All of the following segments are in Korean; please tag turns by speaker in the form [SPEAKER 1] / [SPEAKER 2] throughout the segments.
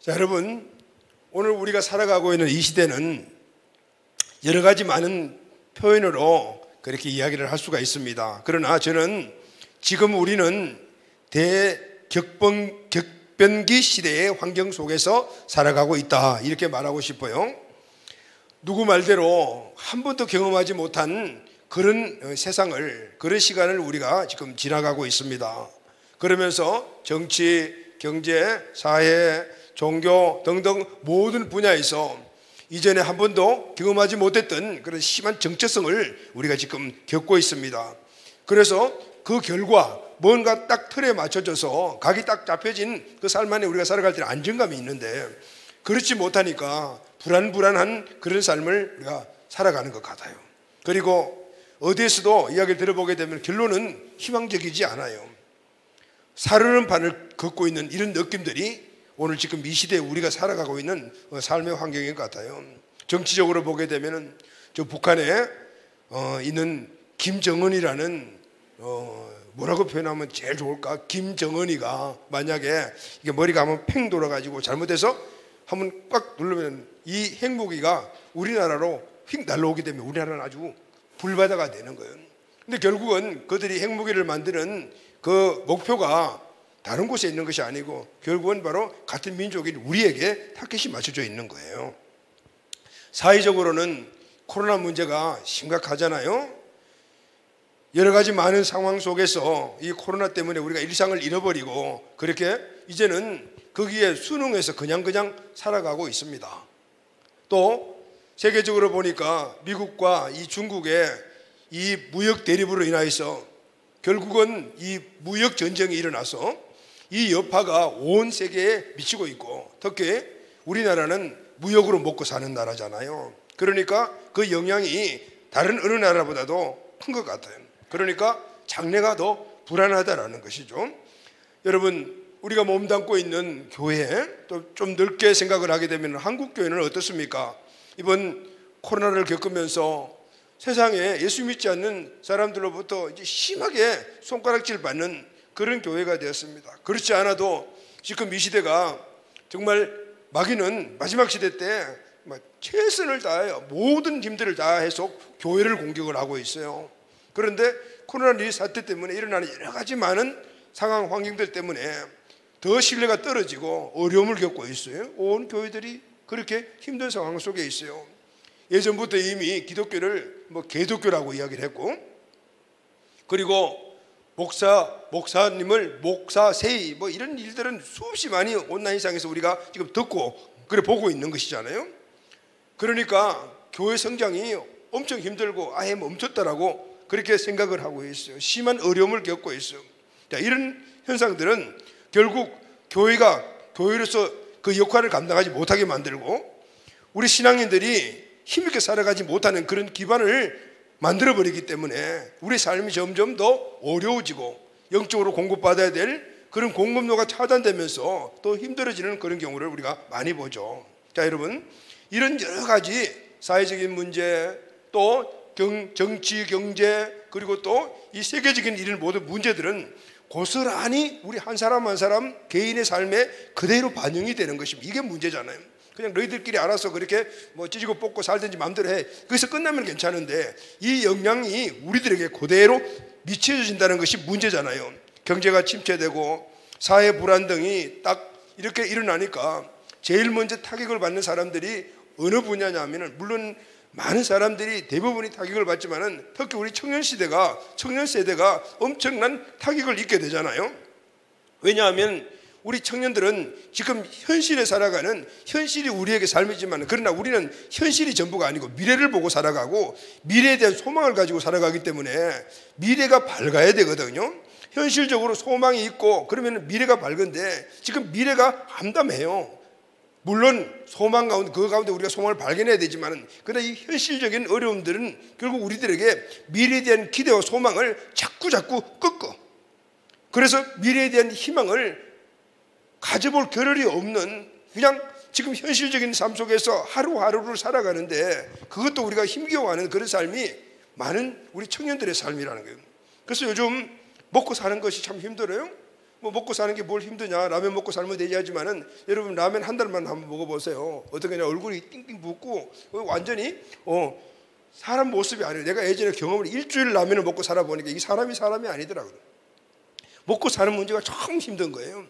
[SPEAKER 1] 자, 여러분, 오늘 우리가 살아가고 있는 이 시대는 여러 가지 많은 표현으로 그렇게 이야기를 할 수가 있습니다. 그러나 저는 지금 우리는 대격변기 시대의 환경 속에서 살아가고 있다, 이렇게 말하고 싶어요. 누구 말대로 한 번도 경험하지 못한 그런 세상을, 그런 시간을 우리가 지금 지나가고 있습니다. 그러면서 정치, 경제, 사회, 종교 등등 모든 분야에서 이전에 한 번도 경험하지 못했던 그런 심한 정체성을 우리가 지금 겪고 있습니다. 그래서 그 결과 뭔가 딱 틀에 맞춰져서 각이 딱 잡혀진 그 삶 안에 우리가 살아갈 때는 안정감이 있는데, 그렇지 못하니까 불안한 그런 삶을 우리가 살아가는 것 같아요. 그리고 어디에서도 이야기를 들어보게 되면 결론은 희망적이지 않아요. 사르는 판을 걷고 있는 이런 느낌들이 오늘 지금 이 시대에 우리가 살아가고 있는 삶의 환경인 것 같아요. 정치적으로 보게 되면 저 북한에 있는 김정은이라는 뭐라고 표현하면 제일 좋을까? 김정은이가 만약에 이게 머리가 한번 팽 돌아가지고 잘못해서 한번 꽉 누르면 이 핵무기가 우리나라로 휙 날라오게 되면 우리나라는 아주 불바다가 되는 거예요. 근데 결국은 그들이 핵무기를 만드는 그 목표가 다른 곳에 있는 것이 아니고 결국은 바로 같은 민족인 우리에게 타겟이 맞춰져 있는 거예요. 사회적으로는 코로나 문제가 심각하잖아요. 여러 가지 많은 상황 속에서 이 코로나 때문에 우리가 일상을 잃어버리고 그렇게 이제는 거기에 순응해서 그냥 살아가고 있습니다. 또 세계적으로 보니까 미국과 이 중국의 이 무역 대립으로 인하여서 결국은 이 무역 전쟁이 일어나서 이 여파가 온 세계에 미치고 있고, 특히 우리나라는 무역으로 먹고 사는 나라잖아요. 그러니까 그 영향이 다른 어느 나라보다도 큰 것 같아요. 그러니까 장래가 더 불안하다라는 것이죠. 여러분, 우리가 몸담고 있는 교회, 또 좀 넓게 생각을 하게 되면 한국 교회는 어떻습니까? 이번 코로나를 겪으면서 세상에 예수 믿지 않는 사람들로부터 이제 심하게 손가락질 받는 그런 교회가 되었습니다. 그렇지 않아도 지금 이 시대가 정말 마귀는 마지막 시대 때 최선을 다해요. 모든 힘들을 다해서 교회를 공격을 하고 있어요. 그런데 코로나19 사태 때문에 일어나는 여러 가지 많은 상황 환경들 때문에 더 신뢰가 떨어지고 어려움을 겪고 있어요. 온 교회들이 그렇게 힘든 상황 속에 있어요. 예전부터 이미 기독교를 개독교라고 이야기를 했고, 그리고 목사님을 목사세이 이런 일들은 수없이 많이 온라인상에서 우리가 지금 듣고 그래 보고 있는 것이잖아요. 그러니까 교회 성장이 엄청 힘들고 아예 멈췄다라고 그렇게 생각을 하고 있어요. 심한 어려움을 겪고 있어요. 자, 이런 현상들은 결국 교회가 교회로서 그 역할을 감당하지 못하게 만들고 우리 신앙인들이 힘있게 살아가지 못하는 그런 기반을 만들어버리기 때문에 우리 삶이 점점 더 어려워지고 영적으로 공급받아야 될 그런 공급로가 차단되면서 또 힘들어지는 그런 경우를 우리가 많이 보죠. 자, 여러분, 이런 여러 가지 사회적인 문제, 또 정치, 경제, 그리고 또 이 세계적인 이런 모든 문제들은 고스란히 우리 한 사람 한 사람 개인의 삶에 그대로 반영이 되는 것입니다. 이게 문제잖아요. 그냥 너희들끼리 알아서 그렇게 찢고 뽑고 살든지 마음대로 해. 거기서 끝나면 괜찮은데 이 영향이 우리들에게 그대로 미쳐진다는 것이 문제잖아요. 경제가 침체되고 사회 불안 등이 딱 이렇게 일어나니까 제일 먼저 타격을 받는 사람들이 어느 분야냐면은, 물론 많은 사람들이 대부분이 타격을 받지만은 특히 우리 청년 세대가 엄청난 타격을 입게 되잖아요. 왜냐하면 우리 청년들은 지금 현실에 살아가는, 현실이 우리에게 삶이지만 그러나 우리는 현실이 전부가 아니고 미래를 보고 살아가고 미래에 대한 소망을 가지고 살아가기 때문에 미래가 밝아야 되거든요. 현실적으로 소망이 있고 그러면 미래가 밝은데 지금 미래가 암담해요. 물론 소망 가운데, 그 가운데 우리가 소망을 발견해야 되지만 그러나 이 현실적인 어려움들은 결국 우리들에게 미래에 대한 기대와 소망을 자꾸 꺾어. 그래서 미래에 대한 희망을 가져볼 겨를이 없는, 그냥 지금 현실적인 삶 속에서 하루하루를 살아가는데 그것도 우리가 힘겨워하는 그런 삶이 많은 우리 청년들의 삶이라는 거예요. 그래서 요즘 먹고 사는 것이 참 힘들어요. 뭐 먹고 사는 게 뭘 힘드냐, 라면 먹고 살면 되지 하지만은 여러분 라면 한 달만 한번 먹어보세요. 어떻게 그냥 얼굴이 띵띵 붓고 완전히 사람 모습이 아니에요. 내가 예전에 경험을 일주일 라면을 먹고 살아보니까 이 사람이 아니더라고요. 먹고 사는 문제가 참 힘든 거예요.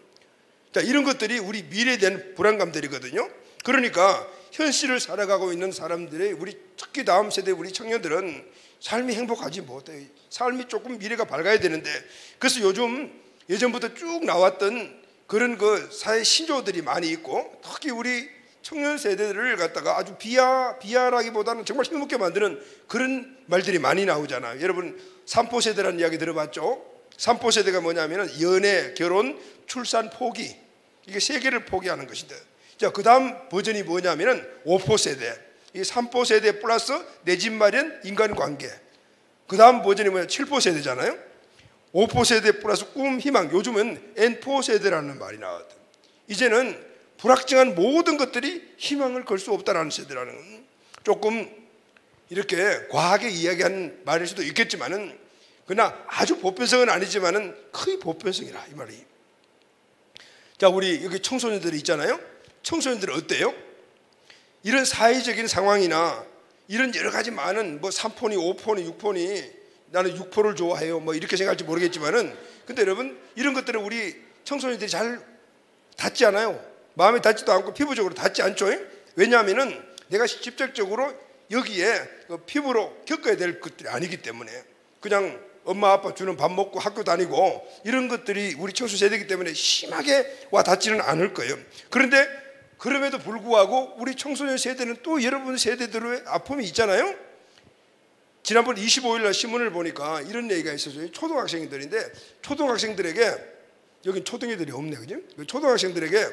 [SPEAKER 1] 자, 이런 것들이 우리 미래에 대한 불안감들이거든요. 그러니까 현실을 살아가고 있는 사람들의 우리 특히 다음 세대 우리 청년들은 삶이 행복하지 못해요. 삶이 조금 미래가 밝아야 되는데, 그래서 요즘 예전부터 쭉 나왔던 그런 그 사회 신조들이 많이 있고, 특히 우리 청년 세대들을 갖다가 아주 비하라기보다는 정말 행복하게 만드는 그런 말들이 많이 나오잖아요. 여러분 삼포 세대라는 이야기 들어봤죠? 삼포 세대가 뭐냐면은 연애, 결혼, 출산, 포기, 이게 세 개를 포기하는 것인데, 자, 그 다음 버전이 뭐냐면은 5포 세대, 이 3포 세대 플러스 내 집 마련, 인간관계. 그 다음 버전이 뭐냐, 7포 세대잖아요. 5포 세대 플러스 꿈, 희망. 요즘은 N포 세대라는 말이 나왔거든. 이제는 불확정한 모든 것들이 희망을 걸 수 없다라는 세대라는, 조금 이렇게 과하게 이야기하는 말일 수도 있겠지만은, 그러나 아주 보편성은 아니지만은 거의 보편성이라 이 말이. 자, 우리 여기 청소년들이 있잖아요. 청소년들은 어때요? 이런 사회적인 상황이나 이런 여러 가지 많은 뭐 3포니 5포니 6포니, 나는 6포를 좋아해요, 뭐 이렇게 생각할지 모르겠지만은, 근데 여러분 이런 것들은 우리 청소년들이 잘 닿지 않아요. 마음에 닿지도 않고 피부적으로 닿지 않죠. 왜냐하면은 내가 직접적으로 여기에 피부로 겪어야 될 것들이 아니기 때문에, 그냥 엄마 아빠 주는 밥 먹고 학교 다니고 이런 것들이 우리 청소 세대이기 때문에 심하게 와 닿지는 않을 거예요. 그런데 그럼에도 불구하고 우리 청소년 세대는 또 여러분 세대들의 아픔이 있잖아요. 지난번 25일 날 신문을 보니까 이런 얘기가 있었어요. 초등학생들인데, 초등학생들에게, 여긴 초등애들이 없네, 그죠? 초등학생들에게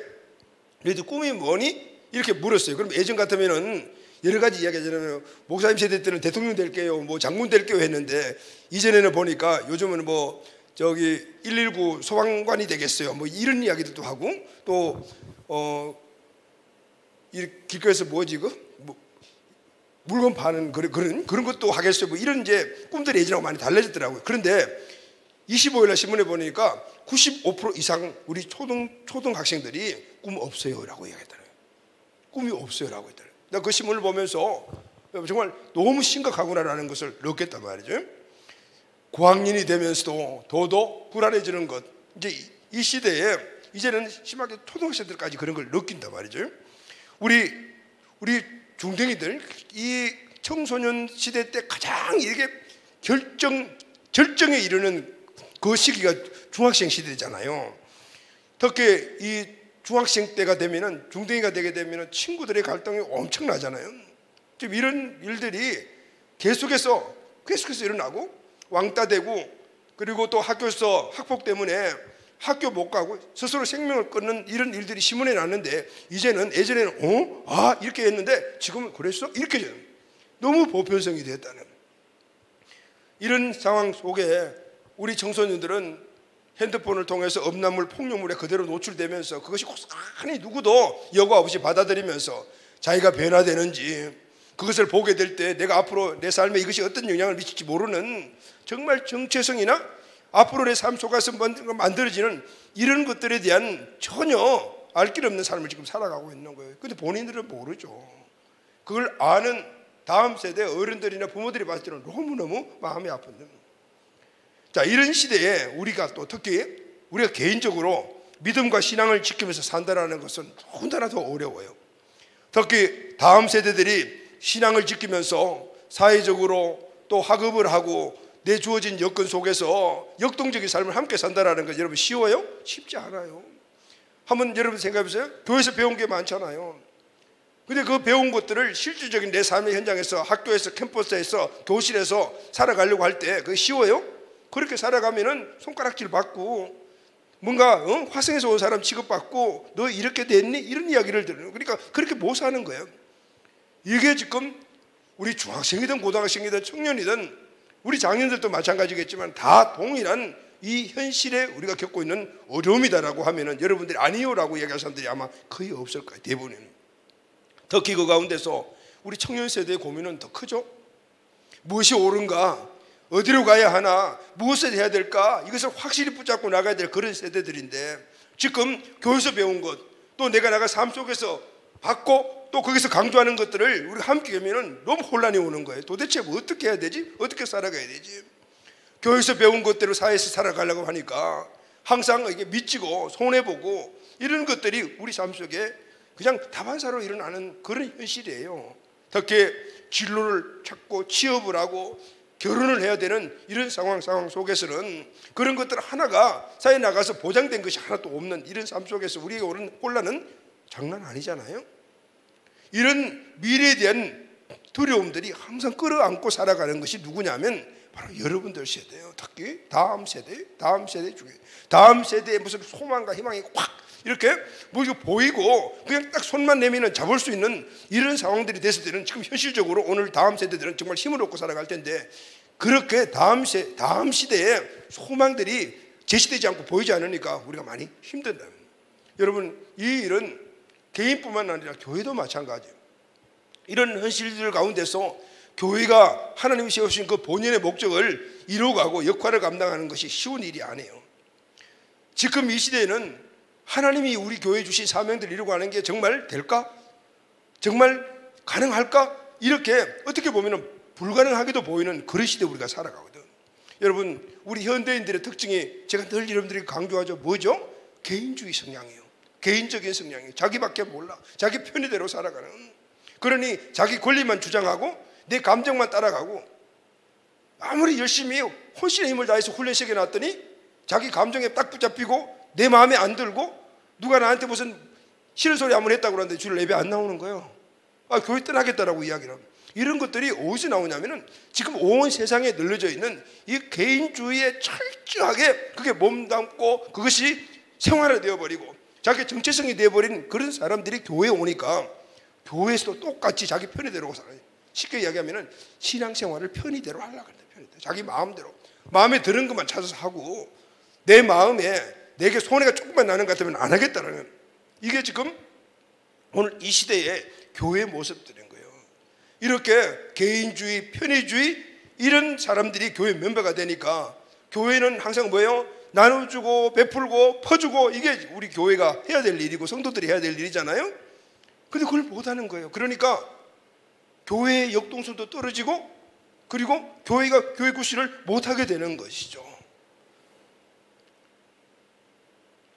[SPEAKER 1] 너희들 꿈이 뭐니? 이렇게 물었어요. 그럼 예전 같으면은 여러 가지 이야기 하잖아요. 목사님 세대 때는 대통령 될게요, 뭐 장군 될게요 했는데, 이전에는 보니까 요즘은 뭐 저기 119 소방관이 되겠어요, 뭐 이런 이야기들도 하고, 또 이 길거리에서 뭐지 뭐 물건 파는 그런 것도 하겠어요, 뭐 이런 이제 꿈들이 예전하고 많이 달라졌더라고요. 그런데 25일 날 신문에 보니까 95% 이상 우리 초등학생들이 꿈 없어요라고 이야기했더라고요. 꿈이 없어요라고 했더라고요. 내가 그 신문을 보면서 정말 너무 심각하구나라는 것을 느꼈단 말이죠. 고학년이 되면서도 더더 불안해지는 것, 이제 이 시대에 이제는 심하게 초등학생들까지 그런 걸 느낀단 말이죠. 우리 중등이들, 이 청소년 시대 때 가장 이렇게 절정에 이르는 그 시기가 중학생 시대잖아요. 특히 이 중학생 때가 되면은, 중등이가 되게 되면은 친구들의 갈등이 엄청나잖아요. 지금 이런 일들이 계속해서 일어나고, 왕따 되고, 그리고 또 학교에서 학폭 때문에 학교 못 가고 스스로 생명을 끊는 이런 일들이 신문에 났는데, 이제는 예전에는 이렇게 했는데 지금은 그랬어? 이렇게 너무 보편성이 됐다는 이런 상황 속에 우리 청소년들은 핸드폰을 통해서 음란물, 폭력물에 그대로 노출되면서 그것이 고스란히 누구도 여과 없이 받아들이면서 자기가 변화되는지, 그것을 보게 될 때 내가 앞으로 내 삶에 이것이 어떤 영향을 미칠지 모르는, 정말 정체성이나 앞으로 내 삶 속에서 만들어지는 이런 것들에 대한 전혀 알 길 없는 삶을 지금 살아가고 있는 거예요. 근데 본인들은 모르죠. 그걸 아는 다음 세대 어른들이나 부모들이 봤을 때는 너무너무 마음이 아픈데, 자, 이런 시대에 우리가 또 특히 우리가 개인적으로 믿음과 신앙을 지키면서 산다는 것은 더군다나 더 어려워요. 특히 다음 세대들이 신앙을 지키면서 사회적으로 또 학업을 하고 내 주어진 여건 속에서 역동적인 삶을 함께 산다는 것, 여러분 쉬워요? 쉽지 않아요. 한번 여러분 생각해 보세요. 교회에서 배운 게 많잖아요. 근데 그 배운 것들을 실질적인 내 삶의 현장에서, 학교에서, 캠퍼스에서, 교실에서 살아가려고 할 때 그게 쉬워요? 그렇게 살아가면은 손가락질 받고, 뭔가 화성에서 온 사람 취급받고, 너 이렇게 됐니? 이런 이야기를 들어요. 그러니까 그렇게 못 사는 거예요. 이게 지금 우리 중학생이든 고등학생이든 청년이든 우리 장년들도 마찬가지겠지만 다 동일한 이 현실에 우리가 겪고 있는 어려움이다라고 하면은, 여러분들이 아니요라고 얘기할 사람들이 아마 거의 없을 거예요, 대부분은. 특히 그 가운데서 우리 청년 세대의 고민은 더 크죠. 무엇이 옳은가, 어디로 가야 하나, 무엇을 해야 될까, 이것을 확실히 붙잡고 나가야 될 그런 세대들인데, 지금 교회에서 배운 것, 또 내가 나가 삶 속에서 받고 또 거기서 강조하는 것들을 우리가 함께 하면 너무 혼란이 오는 거예요. 도대체 뭐 어떻게 해야 되지? 어떻게 살아가야 되지? 교회에서 배운 것대로 사회에서 살아가려고 하니까 항상 이게 미치고 손해보고 이런 것들이 우리 삶 속에 그냥 다반사로 일어나는 그런 현실이에요. 특히 진로를 찾고 취업을 하고 결혼을 해야 되는 이런 상황 속에서는 그런 것들 하나가 사회에 나가서 보장된 것이 하나도 없는 이런 삶 속에서 우리에게 오는 혼란은 장난 아니잖아요. 이런 미래에 대한 두려움들이 항상 끌어안고 살아가는 것이 누구냐면 바로 여러분들 세대예요. 특히 다음 세대 중에 다음 세대의 무슨 소망과 희망이 확 이렇게 뭐 이거 보이고 그냥 딱 손만 내미는 잡을 수 있는 이런 상황들이 됐을 때는 지금 현실적으로 오늘 다음 세대들은 정말 힘을 얻고 살아갈 텐데, 그렇게 다음 시대에 소망들이 제시되지 않고 보이지 않으니까 우리가 많이 힘든다. 여러분, 이 일은 개인뿐만 아니라 교회도 마찬가지예요. 이런 현실들 가운데서 교회가 하나님이 세우신 그 본연의 목적을 이루어가고 역할을 감당하는 것이 쉬운 일이 아니에요. 지금 이 시대에는 하나님이 우리 교회에 주신 사명들을 이루고 하는 게 정말 될까? 정말 가능할까? 이렇게 어떻게 보면 불가능하게도 보이는 그런 시대에 우리가 살아가거든. 여러분, 우리 현대인들의 특징이 제가 늘 여러분들이 강조하죠. 뭐죠? 개인주의 성향이에요. 개인적인 성향이에요. 자기밖에 몰라. 자기 편의대로 살아가는. 그러니 자기 권리만 주장하고 내 감정만 따라가고, 아무리 열심히 혼신의 힘을 다해서 훈련시켜 놨더니 자기 감정에 딱 붙잡히고 내 마음에 안 들고 누가 나한테 무슨 싫은 소리 한번 했다고 그러는데 주일 예배 안 나오는 거예요. 교회 떠나겠다라고 이야기를 합니다. 이런 것들이 어디서 나오냐면은 지금 온 세상에 늘려져 있는 이 개인주의에 철저하게 그게 몸담고 그것이 생활화 되어버리고 자기 정체성이 되어버린 그런 사람들이 교회에 오니까 교회에서도 똑같이 자기 편의대로 살아요. 쉽게 이야기하면은 신앙생활을 편의대로 하려고 그래요. 편의대로. 자기 마음대로. 마음에 드는 것만 찾아서 하고 내 마음에 내게 손해가 조금만 나는 것 같으면 안 하겠다는, 이게 지금 오늘 이 시대의 교회의 모습들인 거예요. 이렇게 개인주의, 편의주의 이런 사람들이 교회 멤버가 되니까 교회는 항상 뭐예요? 나눠주고 베풀고 퍼주고, 이게 우리 교회가 해야 될 일이고 성도들이 해야 될 일이잖아요. 근데 그걸 못하는 거예요. 그러니까 교회의 역동성도 떨어지고 그리고 교회가 교회 구실을 못하게 되는 것이죠.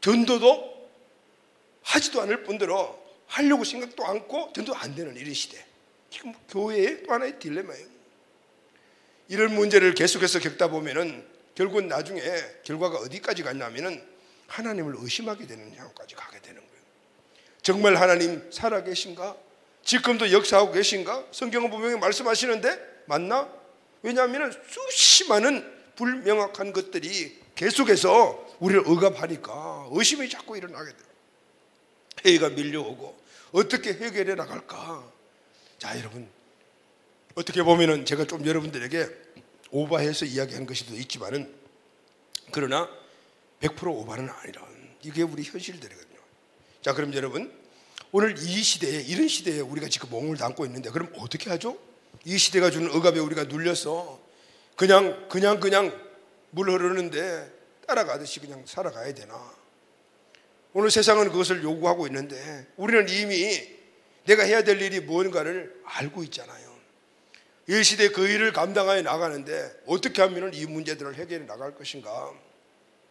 [SPEAKER 1] 전도도 하지도 않을 뿐더러 하려고 생각도 않고 전도 안 되는 이런 시대. 지금 교회의 또 하나의 딜레마예요. 이런 문제를 계속해서 겪다 보면은 결국은 나중에 결과가 어디까지 갔냐면은 하나님을 의심하게 되는 향까지 가게 되는 거예요. 정말 하나님 살아계신가? 지금도 역사하고 계신가? 성경은 분명히 말씀하시는데 맞나? 왜냐하면 수십 많은 불명확한 것들이 계속해서 우리를 억압하니까 의심이 자꾸 일어나게 돼요. 회의가 밀려오고 어떻게 해결해 나갈까? 자, 여러분, 어떻게 보면은 제가 좀 여러분들에게 오버해서 이야기한 것이 도 있지만은, 그러나 100% 오버는 아니라 이게 우리 현실들이거든요. 자, 그럼 여러분, 오늘 이 시대에, 이런 시대에 우리가 지금 몸을 담고 있는데 그럼 어떻게 하죠? 이 시대가 주는 억압에 우리가 눌려서 그냥 물 흐르는데 따라가듯이 그냥 살아가야 되나? 오늘 세상은 그것을 요구하고 있는데 우리는 이미 내가 해야 될 일이 무언가를 알고 있잖아요. 이 시대 그 일을 감당하여 나가는데 어떻게 하면 이 문제들을 해결해 나갈 것인가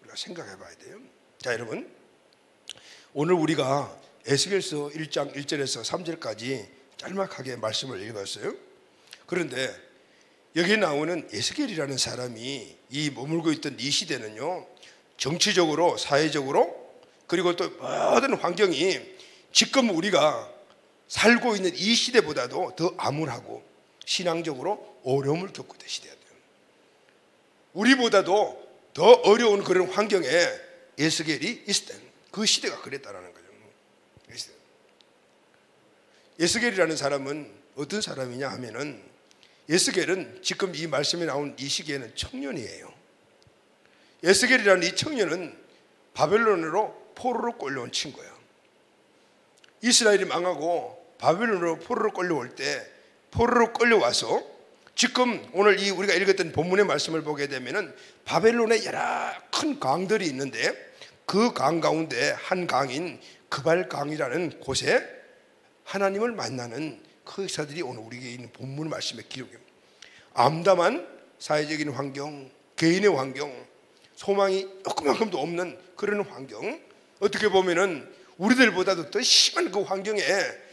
[SPEAKER 1] 우리가 생각해 봐야 돼요. 자, 여러분, 오늘 우리가 에스겔서 1장 1절에서 3절까지 짤막하게 말씀을 읽었어요. 그런데 여기 나오는 에스겔이라는 사람이 이 머물고 있던 이 시대는요, 정치적으로 사회적으로 그리고 또 모든 환경이 지금 우리가 살고 있는 이 시대보다도 더 암울하고 신앙적으로 어려움을 겪고 있는 시대예요. 우리보다도 더 어려운 그런 환경에 에스겔이 있을 때 그 시대가 그랬다라는 거죠. 에스겔이라는 사람은 어떤 사람이냐 하면은, 에스겔은 지금 이 말씀에 나온 이 시기에는 청년이에요. 에스겔이라는 이 청년은 바벨론으로 포로로 끌려온 친구예요. 이스라엘이 망하고 바벨론으로 포로로 끌려올 때 포로로 끌려와서 지금 오늘 이 우리가 읽었던 본문의 말씀을 보게 되면은 바벨론에 여러 큰 강들이 있는데 그 강 가운데 한 강인 그발강이라는 곳에 하나님을 만나는 그 역사들이 오늘 우리에게 있는 본문 말씀의 기록입니다. 암담한 사회적인 환경, 개인의 환경, 소망이 조금만큼도 없는 그런 환경, 어떻게 보면은 우리들보다도 더 심한 그 환경에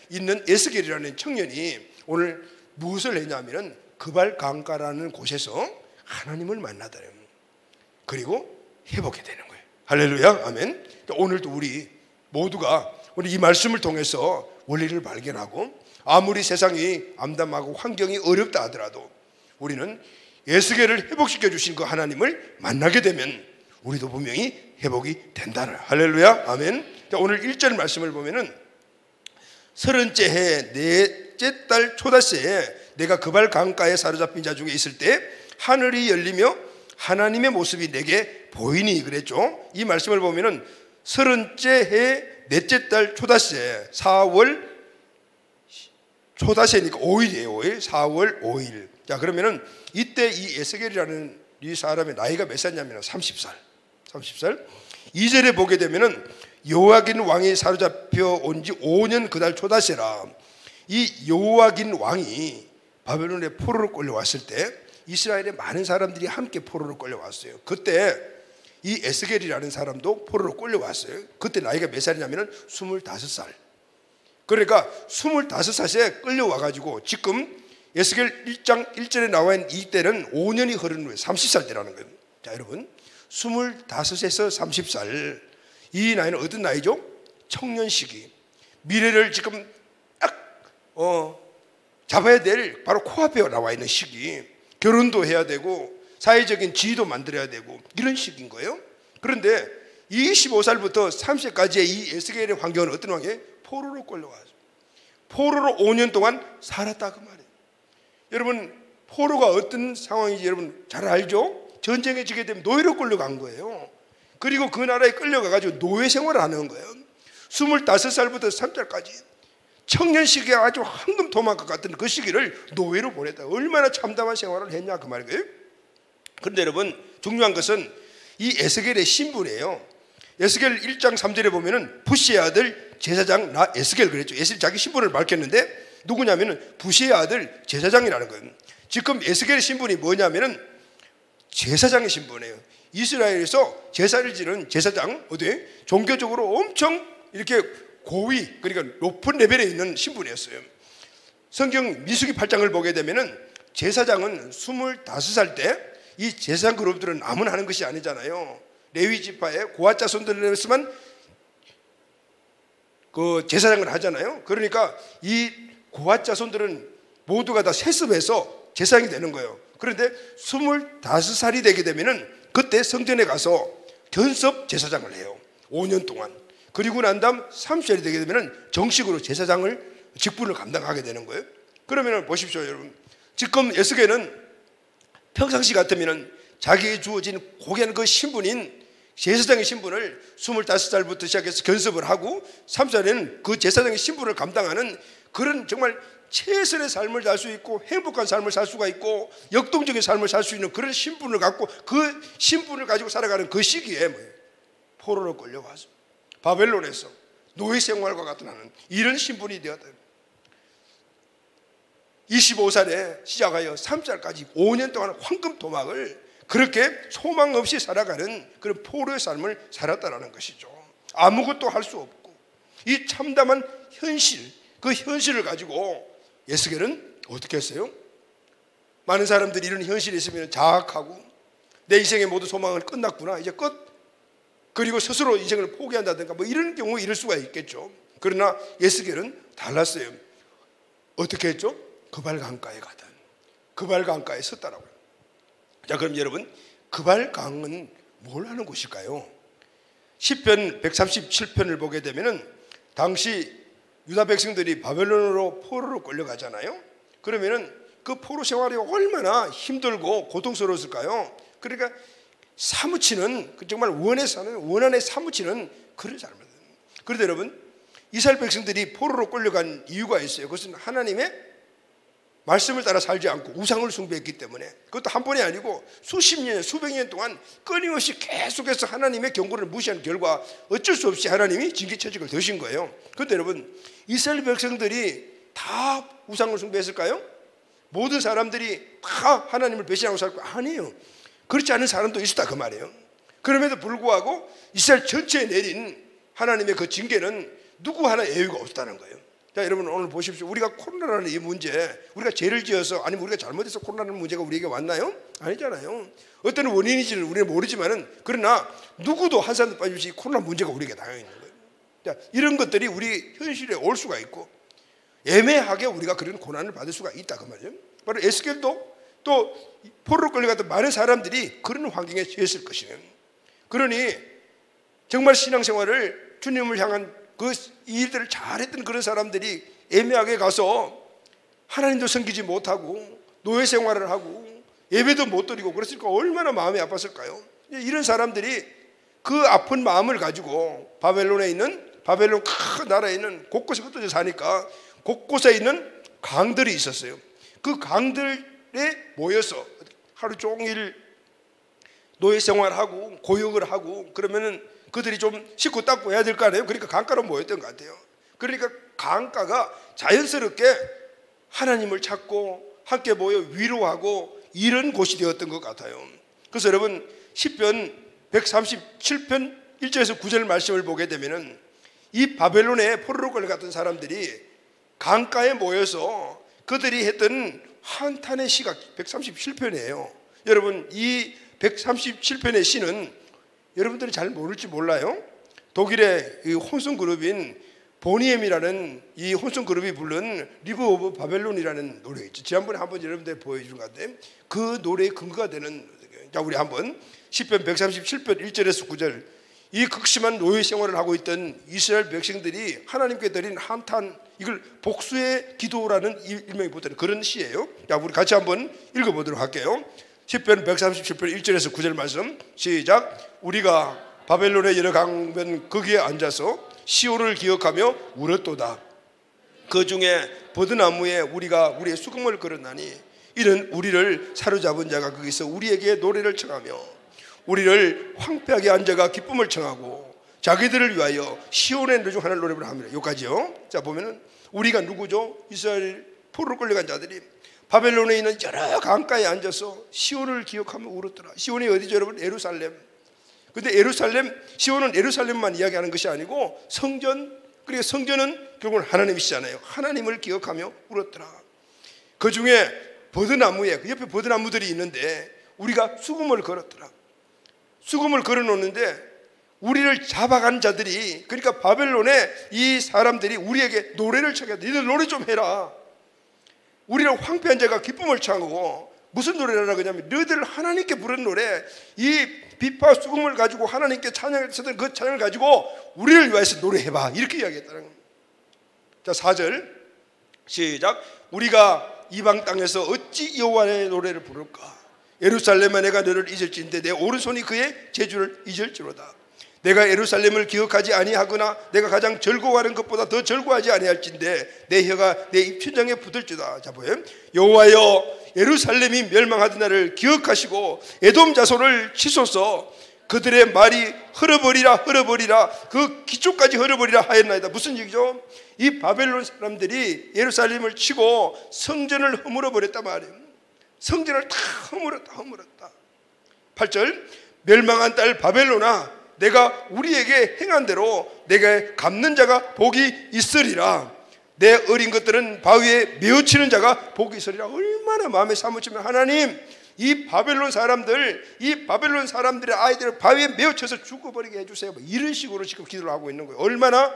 [SPEAKER 1] 있는 에스겔이라는 청년이 오늘 무엇을 했냐면은 그발 강가라는 곳에서 하나님을 만나더래요. 그리고 회복이 되는 거예요. 할렐루야, 아멘. 오늘도 우리 모두가 우리 이 말씀을 통해서 원리를 발견하고 아무리 세상이 암담하고 환경이 어렵다 하더라도 우리는 에스겔을 회복시켜 주신 그 하나님을 만나게 되면 우리도 분명히 회복이 된다는, 할렐루야, 아멘. 오늘 1절 말씀을 보면은 30째 해 넷째 달 초닷새에 내가 그발 강가에 사로잡힌 자 중에 있을 때 하늘이 열리며 하나님의 모습이 내게 보이니 그랬죠. 이 말씀을 보면은 30째 해 넷째 달 초닷새, 4월 초닷새니까 5일이에요. 5일, 4월 5일. 자, 그러면은 이때 이 에스겔이라는 이 사람의 나이가 몇 살이냐면 30살. 2절에 보게 되면은 여호야긴 왕이 사로잡혀 온 지 5년 그달 초닷새라. 이 여호야긴 왕이 바벨론에 포로로 끌려왔을 때 이스라엘의 많은 사람들이 함께 포로로 끌려왔어요. 그때 이 에스겔이라는 사람도 포로로 끌려왔어요. 그때 나이가 몇 살이냐면 25살. 그러니까 25살에 끌려와가지고 지금 에스겔 1장 1절에 나와 있는 이때는 5년이 흐른 후에 30살 때라는 거예요. 자, 여러분 25에서 30살, 이 나이는 어떤 나이죠? 청년 시기. 미래를 지금 딱 잡아야 될 바로 코앞에 나와 있는 시기. 결혼도 해야 되고 사회적인 지위도 만들어야 되고 이런 시기인 거예요. 그런데 25살부터 30살까지의 이 에스겔의 환경은 어떤 환경이에요? 포로로 끌려와서 포로로 5년 동안 살았다 그 말이에요. 여러분 포로가 어떤 상황인지 여러분 잘 알죠? 전쟁에 지게 되면 노예로 끌려간 거예요. 그리고 그 나라에 끌려가가지고 노예 생활을 하는 거예요. 25살부터 30살까지 청년 시기에 아주 황금 도망과 같은 그 시기를 노예로 보냈다. 얼마나 참담한 생활을 했냐 그 말이에요. 그런데 여러분 중요한 것은 이 에스겔의 신분이에요. 에스겔 1장 3절에 보면은 부시의 아들 제사장 나 에스겔 그랬죠. 에스겔 자기 신분을 밝혔는데 누구냐면은 부시의 아들 제사장이라는 거예요. 지금 에스겔의 신분이 뭐냐면은 제사장의 신분이에요. 이스라엘에서 제사를 지는 제사장, 어디 종교적으로 엄청 이렇게 고위, 그러니까 높은 레벨에 있는 신분이었어요. 성경 민수기 8장을 보게 되면은 제사장은 25살 때 이 제사장 그룹들은 아무나 하는 것이 아니잖아요. 레위 지파의 고아 자손들에서만 그 제사장을 하잖아요. 그러니까 이 고아 자손들은 모두가 다 세습해서 제사장이 되는 거예요. 그런데 25살이 되게 되면은 그때 성전에 가서 견섭 제사장을 해요. 5년 동안. 그리고 난 다음 30살이 되게 되면은 정식으로 제사장을 직분을 감당하게 되는 거예요. 그러면은 보십시오, 여러분. 지금 에스겔은 평상시 같으면은 자기에게 주어진 고귀한 그 신분인 제사장의 신분을 25살부터 시작해서 견습을 하고 30살에는 그 제사장의 신분을 감당하는 그런 정말 최선의 삶을 살 수 있고 행복한 삶을 살 수가 있고 역동적인 삶을 살 수 있는 그런 신분을 갖고 그 신분을 가지고 살아가는 그 시기에 포로로 끌려와서 바벨론에서 노예 생활과 같은 하는 이런 신분이 되었다. 25살에 시작하여 30살까지 5년 동안 황금 도막을 그렇게 소망 없이 살아가는 그런 포로의 삶을 살았다는 것이죠. 아무것도 할 수 없고 이 참담한 현실, 그 현실을 가지고 에스겔은 어떻게 했어요? 많은 사람들이 이런 현실이 있으면 자학하고 내 인생의 모든 소망은 끝났구나, 이제 끝. 그리고 스스로 인생을 포기한다든가 뭐 이런 경우 이럴 수가 있겠죠. 그러나 에스겔은 달랐어요. 어떻게 했죠? 그발 강가에 가든 그발 강가에 섰다라고요. 자, 그럼 여러분 그발 강은 뭘 하는 곳일까요? 시편 137편을 보게 되면은 당시 유다 백성들이 바벨론으로 포로로 끌려가잖아요. 그러면은 그 포로 생활이 얼마나 힘들고 고통스러웠을까요? 그러니까 사무치는 정말 원한에 사무치는 그런 삶을. 그런데 여러분 이스라엘 백성들이 포로로 끌려간 이유가 있어요. 그것은 하나님의 말씀을 따라 살지 않고 우상을 숭배했기 때문에, 그것도 한 번이 아니고 수십 년, 수백 년 동안 끊임없이 계속해서 하나님의 경고를 무시한 결과 어쩔 수 없이 하나님이 징계처직을 드신 거예요. 그런데 여러분, 이스라엘 백성들이 다 우상을 숭배했을까요? 모든 사람들이 다 하나님을 배신하고 살고? 아니에요. 그렇지 않은 사람도 있었다 그 말이에요. 그럼에도 불구하고 이스라엘 전체에 내린 하나님의 그 징계는 누구 하나 예외가 없다는 거예요. 자, 여러분 오늘 보십시오. 우리가 코로나라는 이 문제, 우리가 죄를 지어서, 아니면 우리가 잘못해서 코로나라는 문제가 우리에게 왔나요? 아니잖아요. 어떤 원인인지는 우리는 모르지만은, 그러나 누구도 한 사람도 빠짐없이 코로나 문제가 우리에게 당해 있는 거예요. 자, 이런 것들이 우리 현실에 올 수가 있고 애매하게 우리가 그런 고난을 받을 수가 있다 그 말이에요. 바로 에스겔도 또 포로로 끌려갔던 많은 사람들이 그런 환경에 처했을 것이에요. 그러니 정말 신앙생활을 주님을 향한 그 일들을 잘했던 그런 사람들이 애매하게 가서 하나님도 섬기지 못하고 노예 생활을 하고 예배도 못 드리고 그랬으니까 얼마나 마음이 아팠을까요? 이런 사람들이 그 아픈 마음을 가지고 바벨론에 있는, 바벨론 큰 나라에 있는 곳곳에 흩어져 사니까 곳곳에 있는 강들이 있었어요. 그 강들에 모여서 하루 종일 노예 생활하고 고역을 하고, 그러면은 그들이 좀 씻고 닦고 해야 될 거 아니에요. 그러니까 강가로 모였던 것 같아요. 그러니까 강가가 자연스럽게 하나님을 찾고 함께 모여 위로하고 이런 곳이 되었던 것 같아요. 그래서 여러분, 시편 137편 1절에서 9절 말씀을 보게 되면은 이 바벨론에 포로로 끌려갔던 사람들이 강가에 모여서 그들이 했던 한탄의 시가 137편이에요. 여러분, 이 137편의 시는 여러분들이 잘 모를지 몰라요. 독일의 이 혼성 그룹인 보니엠이라는 이 혼성 그룹이 부른 리브 오브 바벨론이라는 노래 있죠. 지난번에 한번 여러분들 보여준 것 같은데 그 노래의 근거가 되는. 자, 우리 한번 시편 137편 1절에서 9절, 이 극심한 노예 생활을 하고 있던 이스라엘 백성들이 하나님께 드린 한탄, 이걸 복수의 기도라는 일명이 붙는 그런 시예요. 자, 우리 같이 한번 읽어보도록 할게요. 시편 137편 1절에서 9절 말씀 시작. 우리가 바벨론의 여러 강변 거기에 앉아서 시온을 기억하며 울었도다. 그 중에 버드나무에 우리가 우리의 수금을 걸었나니 이는 우리를 사로잡은 자가 거기서 우리에게 노래를 청하며 우리를 황폐하게 한 자가 기쁨을 청하고 자기들을 위하여 시온의 노중 하나를 노래를 합니다. 여기까지요. 자, 보면은 우리가 누구죠? 이스라엘 포로로 끌려간 자들이 바벨론에 있는 여러 강가에 앉아서 시온을 기억하며 울었더라. 시온이 어디죠, 여러분? 예루살렘. 근데 예루살렘, 시온은 예루살렘만 이야기하는 것이 아니고 성전, 그러니까 성전은 결국은 하나님이시잖아요. 하나님을 기억하며 울었더라. 그 중에 버드나무에, 그 옆에 버드나무들이 있는데 우리가 수금을 걸었더라. 수금을 걸어 놓는데 우리를 잡아간 자들이, 그러니까 바벨론에 이 사람들이 우리에게 노래를 청해. 너희들 노래 좀 해라. 우리를 황폐한 자가 기쁨을 청하고, 무슨 노래를 하라 그러냐면 너희들 하나님께 부른 노래, 이 비파 수금을 가지고 하나님께 찬양을 쓰던 그 찬양을 가지고 우리를 위해서 노래해봐, 이렇게 이야기했다는 겁니다. 자, 4절 시작. 우리가 이방 땅에서 어찌 여호와의 노래를 부를까? 예루살렘에 내가 너를 잊을진데 내 오른손이 그의 제주를 잊을지로다. 내가 예루살렘을 기억하지 아니하거나 내가 가장 즐거워하는 것보다 더 즐거워하지 아니할진데 내 혀가 내 입천장에 붙을지다. 자, 보여요? 여호와여, 예루살렘이 멸망하던 날을 기억하시고 에돔 자손을 치소서. 그들의 말이 흘러버리라 그 기초까지 흘러버리라 하였나이다. 무슨 얘기죠? 이 바벨론 사람들이 예루살렘을 치고 성전을 허물어 버렸단 말이에요. 성전을 다 허물었다. 8절 멸망한 딸 바벨론아, 내가 우리에게 행한 대로 내게 갚는 자가 복이 있으리라. 내 어린 것들은 바위에 메어치는 자가 복이 있으리라. 얼마나 마음에 사무치면 하나님, 이 바벨론 사람들의 아이들을 바위에 메어쳐서 죽어버리게 해주세요. 이런 식으로 지금 기도를 하고 있는 거예요. 얼마나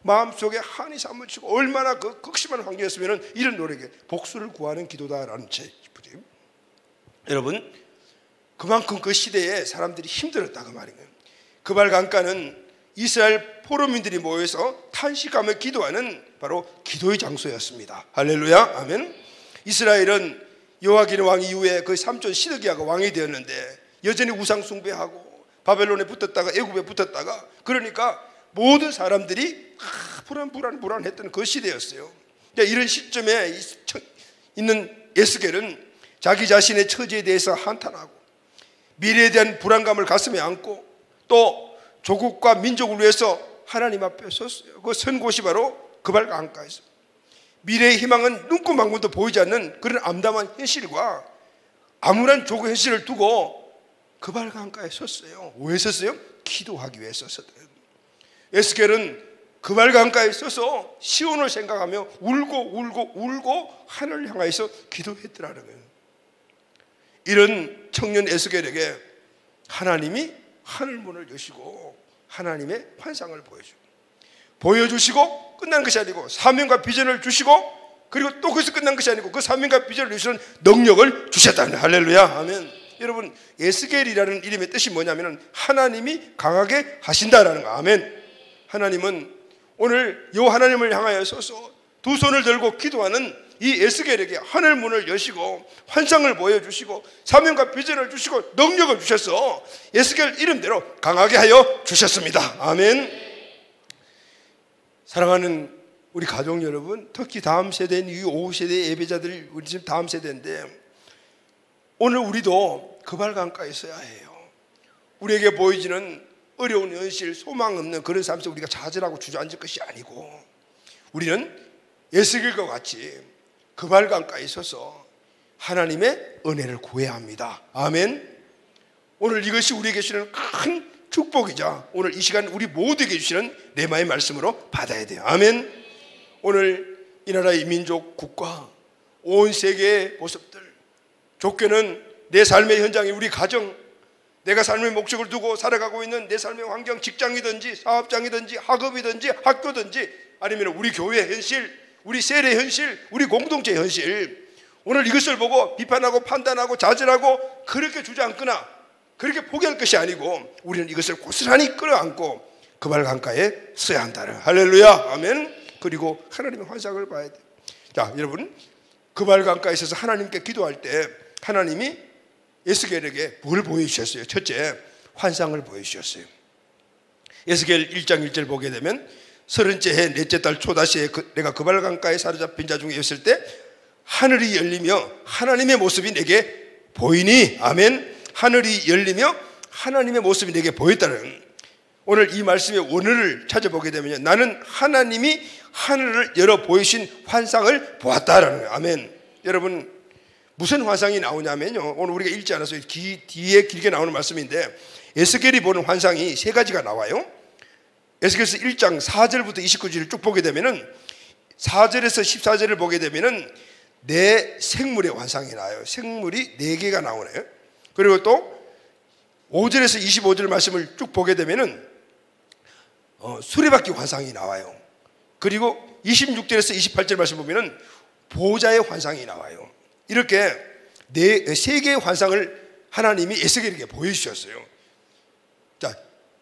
[SPEAKER 1] 마음속에 한이 사무치고 얼마나 그 극심한 환경이었으면 이런 노래에 복수를 구하는 기도다라는 제 싶으세요. 여러분, 그만큼 그 시대에 사람들이 힘들었다 그 말이에요. 그발 강가는 이스라엘 포로민들이 모여서 탄식하며 기도하는 바로 기도의 장소였습니다. 할렐루야, 아멘. 이스라엘은 여호야긴 왕 이후에 그 삼촌 시드기야가 왕이 되었는데 여전히 우상 숭배하고 바벨론에 붙었다가 애굽에 붙었다가, 그러니까 모든 사람들이 불안했던 그 시대였어요. 이런 시점에 있는 에스겔은 자기 자신의 처지에 대해서 한탄하고 미래에 대한 불안감을 가슴에 안고 또 조국과 민족을 위해서 하나님 앞에 섰어요. 그 선 곳이 바로 그발 강가에서 미래의 희망은 눈꽃만큼도 보이지 않는 그런 암담한 현실과 암울한 조국 현실을 두고 그발 강가에 섰어요. 왜 섰어요? 기도하기 위해 섰어요. 에스겔은 그발 강가에 서서 시온을 생각하며 울고 하늘을 향하여서 기도했더라는 거예요. 이런 청년 에스겔에게 하나님이 하늘문을 여시고 하나님의 환상을 보여주시고 끝난 것이 아니고 사명과 비전을 주시고 그리고 또 거기서 끝난 것이 아니고 그 사명과 비전을 주시는 능력을 주셨다는 할렐루야. 아멘. 여러분, 에스겔이라는 이름의 뜻이 뭐냐면 하나님이 강하게 하신다라는 거. 아멘. 하나님은 오늘 요 하나님을 향하여 서서 두 손을 들고 기도하는 이 에스겔에게 하늘문을 여시고 환상을 보여주시고 사명과 비전을 주시고 능력을 주셔서 에스겔 이름대로 강하게 하여 주셨습니다. 아멘. 사랑하는 우리 가족 여러분, 특히 다음 세대인 이 5세대 예배자들, 우리 지금 다음 세대인데 오늘 우리도 그발 강가에 서야 해요. 우리에게 보이지는 어려운 현실, 소망 없는 그런 삶에서 우리가 좌절하고 주저앉을 것이 아니고 우리는 에스겔과 같이 그발 강가에 서서 하나님의 은혜를 구해야 합니다. 아멘. 오늘 이것이 우리에게 주시는 큰 축복이자 오늘 이 시간 우리 모두에게 주시는 레마의 말씀으로 받아야 돼요. 아멘. 오늘 이 나라의 민족, 국가, 온 세계의 모습들, 좁게는 내 삶의 현장이 우리 가정, 내가 삶의 목적을 두고 살아가고 있는 내 삶의 환경, 직장이든지 사업장이든지 학업이든지 학교든지 아니면 우리 교회 현실, 우리 세례 현실, 우리 공동체 현실, 오늘 이것을 보고 비판하고 판단하고 좌절하고 그렇게 주저앉거나 그렇게 포기할 것이 아니고 우리는 이것을 고스란히 끌어안고 그발 강가에 서야 한다는 할렐루야. 아멘. 그리고 하나님의 환상을 봐야 돼요. 자, 여러분, 그발 강가에 있어서 하나님께 기도할 때 하나님이 에스겔에게 뭘 보여주셨어요? 첫째, 환상을 보여주셨어요. 에스겔 1장 1절 보게 되면 30째 해 넷째 달 초다시에 내가 그발 강가에 사로잡힌 자 중에 있을 때 하늘이 열리며 하나님의 모습이 내게 보이니. 아멘. 하늘이 열리며 하나님의 모습이 내게 보였다는, 오늘 이 말씀의 원어를 찾아보게 되면 나는 하나님이 하늘을 열어 보이신 환상을 보았다라는 거예요. 아멘. 여러분, 무슨 환상이 나오냐면요, 오늘 우리가 읽지 않아서 뒤에 길게 나오는 말씀인데 에스겔이 보는 환상이 세 가지가 나와요. 에스겔서 1장 4절부터 29절을 쭉 보게 되면은 4절에서 14절을 보게 되면은 네 생물의 환상이 나와요. 생물이 4개가 나오네요. 그리고 또 5절에서 25절 말씀을 쭉 보게 되면은 수레바퀴 환상이 나와요. 그리고 26절에서 28절 말씀 보면은 보좌의 환상이 나와요. 이렇게 세 개의 환상을 하나님이 에스겔에게 보여주셨어요. 자,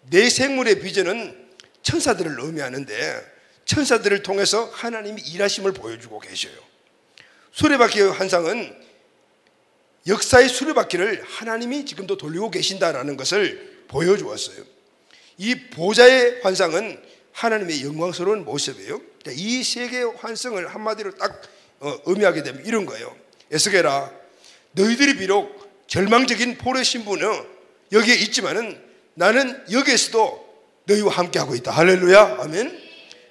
[SPEAKER 1] 네 생물의 비전은 천사들을 의미하는데 천사들을 통해서 하나님이 일하심을 보여주고 계셔요. 수레바퀴의 환상은 역사의 수레바퀴를 하나님이 지금도 돌리고 계신다라는 것을 보여주었어요. 이 보좌의 환상은 하나님의 영광스러운 모습이에요. 이 세 개의 환상을 한마디로 딱 의미하게 되면 이런 거예요. 에스겔아, 너희들이 비록 절망적인 포로의 신분은 여기에 있지만은 나는 여기에서도 너희와 함께하고 있다. 할렐루야. 아멘.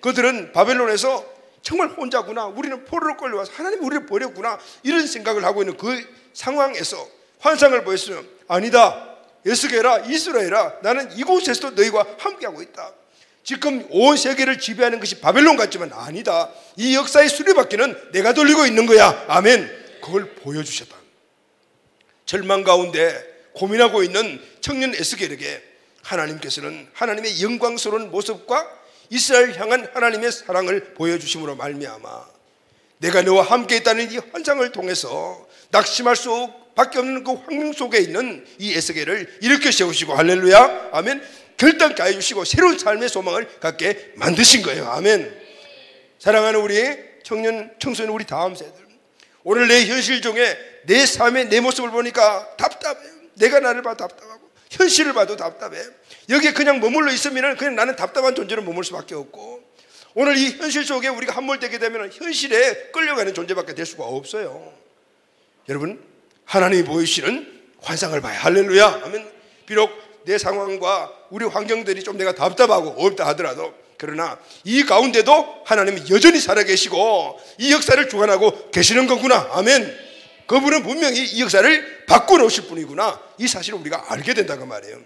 [SPEAKER 1] 그들은 바벨론에서 정말 혼자구나, 우리는 포로로 끌려와서 하나님이 우리를 버렸구나, 이런 생각을 하고 있는 그 상황에서 환상을 보였으면 아니다, 에스겔아, 이스라엘아, 나는 이곳에서도 너희와 함께하고 있다. 지금 온 세계를 지배하는 것이 바벨론 같지만 아니다, 이 역사의 수레바퀴는 내가 돌리고 있는 거야. 아멘. 그걸 보여주셨다. 절망 가운데 고민하고 있는 청년 에스겔에게 하나님께서는 하나님의 영광스러운 모습과 이스라엘 향한 하나님의 사랑을 보여주심으로 말미암아 내가 너와 함께 있다는 이 환상을 통해서 낙심할 수밖에 없는 그 환경 속에 있는 이 에스겔을 일으켜 세우시고, 할렐루야, 아멘, 결단케 해주시고 새로운 삶의 소망을 갖게 만드신 거예요. 아멘. 사랑하는 우리 청소년 우리 다음 세대들, 오늘 내 현실 중에 내 삶의 내 모습을 보니까 답답해요. 내가 나를 봐도 답답하고 현실을 봐도 답답해. 여기에 그냥 머물러 있으면 그냥 나는 답답한 존재로 머물 수밖에 없고, 오늘 이 현실 속에 우리가 함몰되게 되면 현실에 끌려가는 존재밖에 될 수가 없어요. 여러분, 하나님이 보이시는 환상을 봐요. 할렐루야. 아멘. 비록 내 상황과 우리 환경들이 좀 내가 답답하고 어렵다 하더라도, 그러나 이 가운데도 하나님이 여전히 살아계시고 이 역사를 주관하고 계시는 거구나. 아멘. 그분은 분명히 이 역사를 바꿔놓으실 분이구나. 이 사실을 우리가 알게 된다고 말이에요.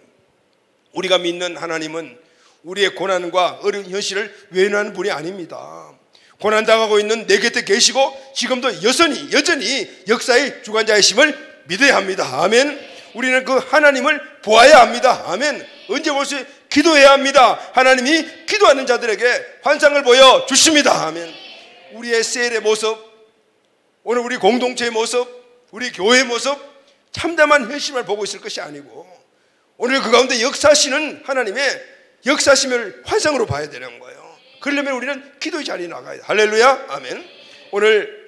[SPEAKER 1] 우리가 믿는 하나님은 우리의 고난과 어려운 현실을 외면하는 분이 아닙니다. 고난당하고 있는 내 곁에 계시고 지금도 여전히 역사의 주관자이심을 믿어야 합니다. 아멘. 우리는 그 하나님을 보아야 합니다. 아멘. 언제 볼 수 기도해야 합니다. 하나님이 기도하는 자들에게 환상을 보여주십니다. 아멘. 우리의 셀의 모습, 오늘 우리 공동체의 모습, 우리 교회의 모습, 참담한 현실을 보고 있을 것이 아니고 오늘 그 가운데 역사하시는 하나님의 역사심을 환상으로 봐야 되는 거예요. 그러려면 우리는 기도의 자리에 나가야 돼. 할렐루야. 아멘. 오늘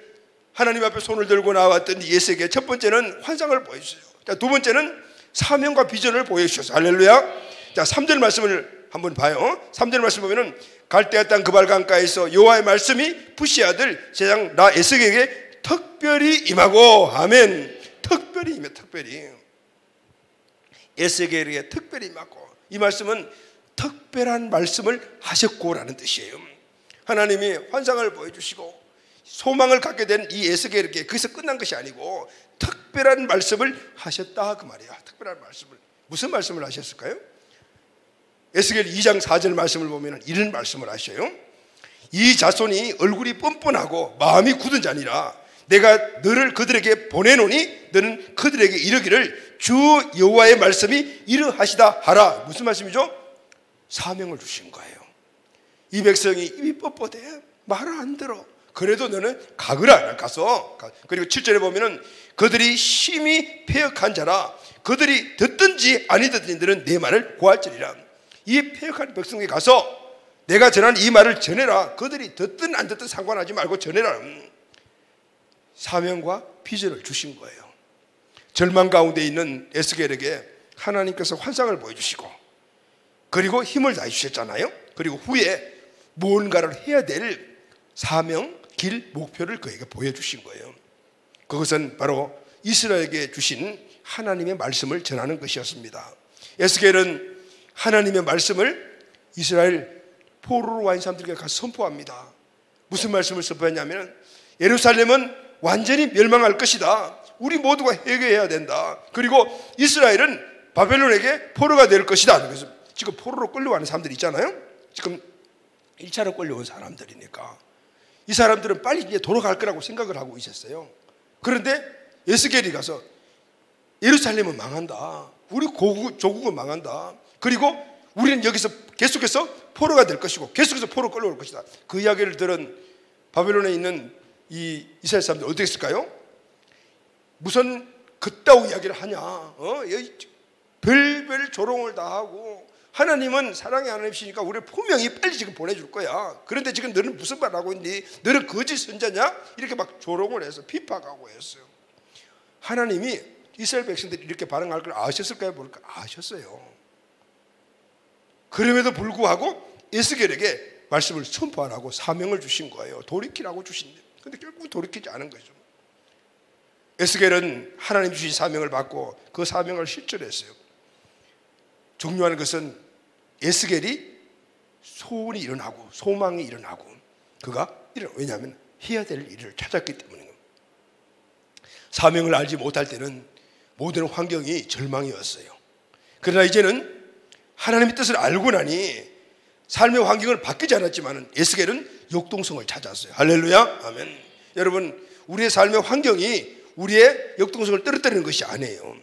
[SPEAKER 1] 하나님 앞에 손을 들고 나왔던 예수에게 첫 번째는 환상을 보여주세요. 자, 두 번째는 사명과 비전을 보여주셨어요. 할렐루야. 자, 3절 말씀을 한번 봐요. 3절 말씀 보면은 갈대아 땅 그발 강가에서 여호와의 말씀이 부시 아들 제장 나 에스겔에게 특별히 임하고, 아멘. 특별히 임해. 특별히 에스겔에게 특별히 임하고, 이 말씀은 특별한 말씀을 하셨고라는 뜻이에요. 하나님이 환상을 보여주시고 소망을 갖게 된 이 에스겔에게 거기서 끝난 것이 아니고 특별한 말씀을 하셨다 그 말이야. 특별한 말씀을. 무슨 말씀을 하셨을까요? 에스겔 2장 4절 말씀을 보면 이런 말씀을 하셔요. 이 자손이 얼굴이 뻔뻔하고 마음이 굳은 자니라. 내가 너를 그들에게 보내노니 너는 그들에게 이르기를 주 여호와의 말씀이 이러하시다 하라. 무슨 말씀이죠? 사명을 주신 거예요. 이 백성이 입이 뻣뻣해. 말을 안 들어. 그래도 너는 가거라. 가서. 그리고 7절에 보면은 그들이 심히 패역한 자라. 그들이 듣든지 아니든지 너는 내 말을 고할지리라. 이 패역한 백성에게 가서 내가 전한 이 말을 전해라. 그들이 듣든 안 듣든 상관하지 말고 전해라. 사명과 비전을 주신 거예요. 절망 가운데 있는 에스겔에게 하나님께서 환상을 보여주시고 그리고 힘을 다해 주셨잖아요. 그리고 후에 무언가를 해야 될 사명, 길, 목표를 그에게 보여주신 거예요. 그것은 바로 이스라엘에게 주신 하나님의 말씀을 전하는 것이었습니다. 에스겔은 하나님의 말씀을 이스라엘 포로로 와 있는 사람들에게 가서 선포합니다. 무슨 말씀을 선포했냐면 예루살렘은 완전히 멸망할 것이다. 우리 모두가 회개해야 된다. 그리고 이스라엘은 바벨론에게 포로가 될 것이다. 그래서 지금 포로로 끌려가는 사람들 있잖아요. 지금 1차로 끌려온 사람들이니까 이 사람들은 빨리 이제 돌아갈 거라고 생각을 하고 있었어요. 그런데 에스겔이 가서 예루살렘은 망한다. 우리 조국은 망한다. 그리고 우리는 여기서 계속해서 포로가 될 것이고 계속해서 포로 끌려올 것이다. 그 이야기를 들은 바벨론에 있는 이 이스라엘 사람들 어떻게 했을까요? 무슨 그따위 이야기를 하냐. 별별 조롱을 다 하고 하나님은 사랑의 하나님이시니까 우리를 분명히 빨리 지금 보내줄 거야. 그런데 지금 너는 무슨 말 하고 있니? 너는 거짓 선자냐? 이렇게 막 조롱을 해서 비판하고 했어요. 하나님이 이스라엘 백성들이 이렇게 반응할 걸 아셨을까요? 모를까? 아셨어요. 그럼에도 불구하고 에스겔에게 말씀을 선포하라고 사명을 주신 거예요. 돌이키라고 주신데. 근데 결국 돌이키지 않은 거죠. 에스겔은 하나님 주신 사명을 받고 그 사명을 실천했어요. 중요한 것은 에스겔이 소원이 일어나고 소망이 일어나고 그가 왜냐하면 해야 될 일을 찾았기 때문입니다. 사명을 알지 못할 때는 모든 환경이 절망이었어요. 그러나 이제는 하나님의 뜻을 알고 나니 삶의 환경을 바뀌지 않았지만 에스겔은 역동성을 찾았어요. 할렐루야. 아멘. 여러분, 우리의 삶의 환경이 우리의 역동성을 떨어뜨리는 것이 아니에요.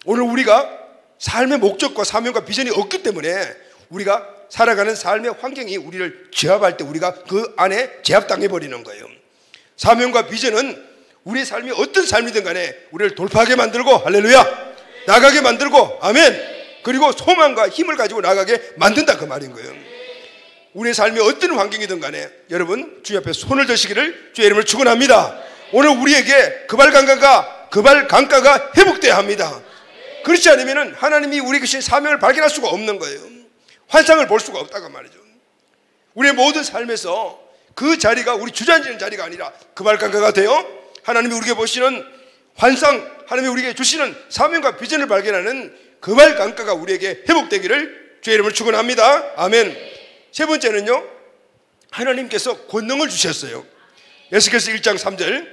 [SPEAKER 1] 오늘 우리가 삶의 목적과 사명과 비전이 없기 때문에 우리가 살아가는 삶의 환경이 우리를 제압할 때 우리가 그 안에 제압당해 버리는 거예요. 사명과 비전은 우리의 삶이 어떤 삶이든 간에 우리를 돌파하게 만들고 할렐루야 나가게 만들고 아멘 그리고 소망과 힘을 가지고 나가게 만든다 그 말인 거예요. 우리의 삶이 어떤 환경이든 간에 여러분 주님 앞에 손을 드시기를 주의 이름으로 축원합니다. 오늘 우리에게 그발 강가가 회복돼야 합니다. 그렇지 않으면 하나님이 우리에게 주신 사명을 발견할 수가 없는 거예요. 환상을 볼 수가 없다고 말이죠. 우리의 모든 삶에서 그 자리가 우리 주저앉는 자리가 아니라 그발강가가 되어 하나님이 우리에게 보시는 환상, 하나님이 우리에게 주시는 사명과 비전을 발견하는 그발강가가 우리에게 회복되기를 주의 이름으로 축원합니다. 아멘. 세 번째는요, 하나님께서 권능을 주셨어요. 에스겔서 1장 3절,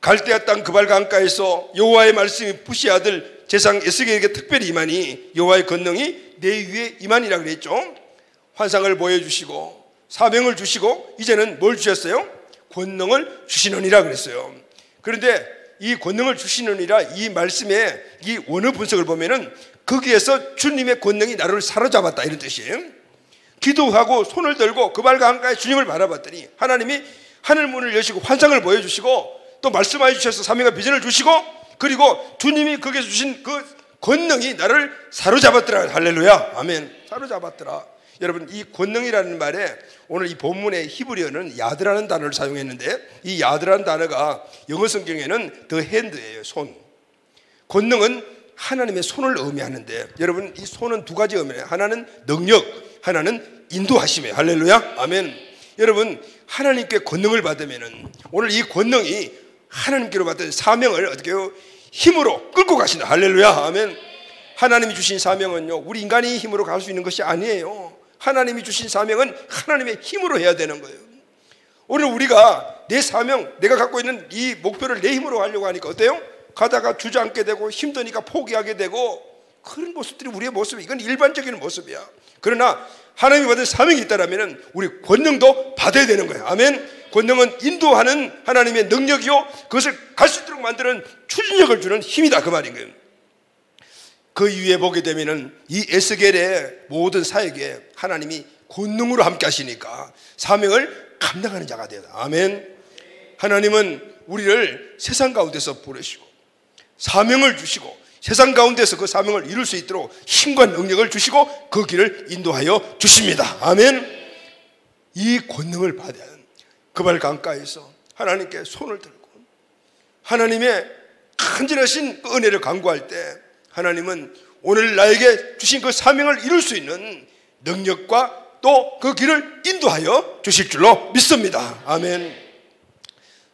[SPEAKER 1] 갈대아 땅 그발강가에서 여호와의 말씀이 부시 아들 제상 에스겔에게 특별히 임하니 여호와의 권능이 내 위에 임하니라 그랬죠. 환상을 보여주시고 사명을 주시고 이제는 뭘 주셨어요? 권능을 주시느니라 그랬어요. 그런데 이 권능을 주시느니라 이 말씀의 이 원어 분석을 보면은 거기에서 주님의 권능이 나를 사로잡았다 이런 뜻이에요. 기도하고 손을 들고 그발강가에 주님을 바라봤더니 하나님이 하늘 문을 여시고 환상을 보여주시고 또 말씀하여 주셔서 사명과 비전을 주시고 그리고 주님이 거기서 주신 그 권능이 나를 사로잡았더라. 할렐루야. 아멘. 사로잡았더라. 여러분, 이 권능이라는 말에 오늘 이 본문의 히브리어는 야드라는 단어를 사용했는데 이 야드라는 단어가 영어 성경에는 the hand예요. 손. 권능은 하나님의 손을 의미하는데 여러분, 이 손은 두 가지 의미예요. 하나는 능력, 하나는 인도하심이에요. 할렐루야. 아멘. 여러분, 하나님께 권능을 받으면은 오늘 이 권능이 하나님께로 받은 사명을 어떻게 해요? 힘으로 끌고 가신다. 할렐루야. 아멘. 하나님이 주신 사명은요, 우리 인간이 힘으로 갈 수 있는 것이 아니에요. 하나님이 주신 사명은 하나님의 힘으로 해야 되는 거예요. 오늘 우리가 내 사명, 내가 갖고 있는 이 목표를 내 힘으로 하려고 하니까 어때요? 가다가 주저앉게 되고 힘드니까 포기하게 되고 그런 모습들이 우리의 모습이에요. 이건 일반적인 모습이야. 그러나 하나님이 받은 사명이 있다면 우리 권능도 받아야 되는 거예요. 아멘. 권능은 인도하는 하나님의 능력이요, 그것을 갈 수 있도록 만드는 추진력을 주는 힘이다 그 말인 거예요. 그 이후에 보게 되면은 이 에스겔의 모든 사역에 하나님이 권능으로 함께 하시니까 사명을 감당하는 자가 되다. 아멘. 하나님은 우리를 세상 가운데서 부르시고 사명을 주시고 세상 가운데서 그 사명을 이룰 수 있도록 힘과 능력을 주시고 그 길을 인도하여 주십니다. 아멘. 이 권능을 받아야 하는 그발강가에서 하나님께 손을 들고 하나님의 간절하신 그 은혜를 간구할 때 하나님은 오늘 나에게 주신 그 사명을 이룰 수 있는 능력과 또 그 길을 인도하여 주실 줄로 믿습니다. 아멘.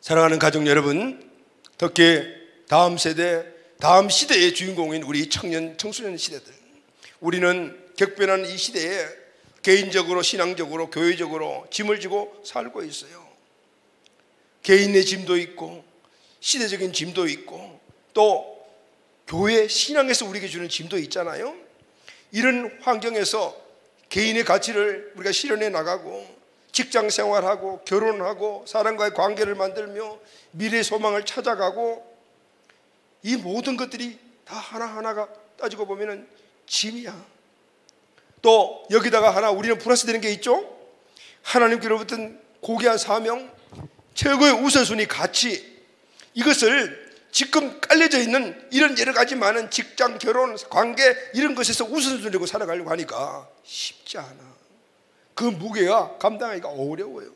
[SPEAKER 1] 사랑하는 가족 여러분, 특히 다음 세대, 다음 시대의 주인공인 우리 청년, 청소년 시대들, 우리는 격변한 이 시대에 개인적으로, 신앙적으로, 교회적으로 짐을 지고 살고 있어요. 개인의 짐도 있고 시대적인 짐도 있고 또 교회 신앙에서 우리에게 주는 짐도 있잖아요. 이런 환경에서 개인의 가치를 우리가 실현해 나가고 직장 생활하고 결혼하고 사람과의 관계를 만들며 미래 소망을 찾아가고 이 모든 것들이 다 하나하나가 따지고 보면은 짐이야. 또 여기다가 하나 우리는 플러스 되는 게 있죠. 하나님께로부터 고귀한 사명, 최고의 우선순위 가치, 이것을 지금 깔려져 있는 이런 여러 가지 많은 직장, 결혼, 관계 이런 것에서 우선순위로 살아가려고 하니까 쉽지 않아. 그 무게가 감당하기가 어려워요.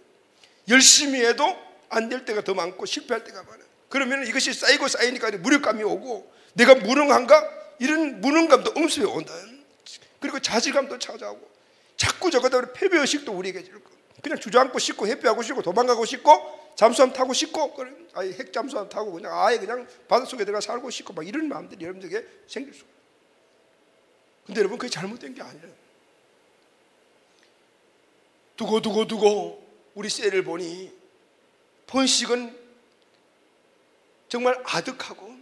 [SPEAKER 1] 열심히 해도 안 될 때가 더 많고 실패할 때가 많아요. 그러면 이것이 쌓이고 쌓이니까 무력감이 오고 내가 무능한가? 이런 무능감도 엄습해 온다. 그리고 자질감도 찾아오고 자꾸 저거다 패배의식도 우리에게 들고 그냥 주저앉고 싶고 회피하고 싶고 도망가고 싶고 잠수함 타고 싶고 아예 핵 잠수함 타고 그냥 아예 그냥 바닷속에 들어가 살고 싶고 막 이런 마음들이 여러분들에게 생길 수. 근데 여러분 그게 잘못된 게 아니에요. 두고 우리 셀을 보니 번식은 정말 아득하고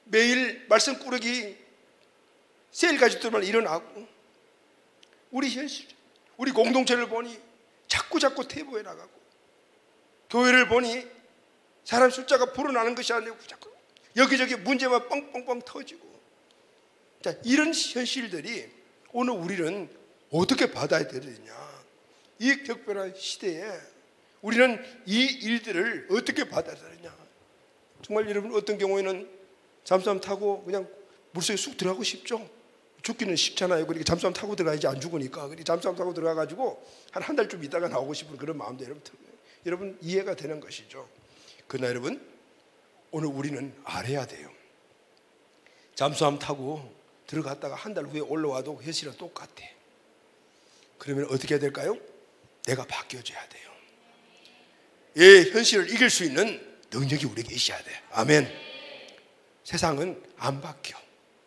[SPEAKER 1] 매일 말씀 꾸러기 셀 가족들만 일어나고 우리 현실, 우리 공동체를 보니 자꾸 퇴보해 나가고 교회를 보니 사람 숫자가 불어나는 것이 아니고 자꾸 여기저기 문제만 뻥뻥뻥 터지고 자, 이런 현실들이 오늘 우리는 어떻게 받아야 되느냐. 이 격변한 시대에 우리는 이 일들을 어떻게 받아야 되느냐. 정말 여러분 어떤 경우에는 잠수함 타고 그냥 물속에 쑥 들어가고 싶죠. 죽기는 쉽잖아요. 그러니까 잠수함 타고 들어가야지 안 죽으니까. 그러니까 잠수함 타고 들어가가지고 한 달쯤 있다가 나오고 싶은 그런 마음도 여러분 이해가 되는 것이죠. 그러나 여러분 오늘 우리는 알아야 돼요. 잠수함 타고 들어갔다가 한 달 후에 올라와도 현실은 똑같아. 그러면 어떻게 해야 될까요? 내가 바뀌어줘야 돼요. 이 현실을 이길 수 있는 능력이 우리에게 있어야 돼. 아멘. 세상은 안 바뀌어.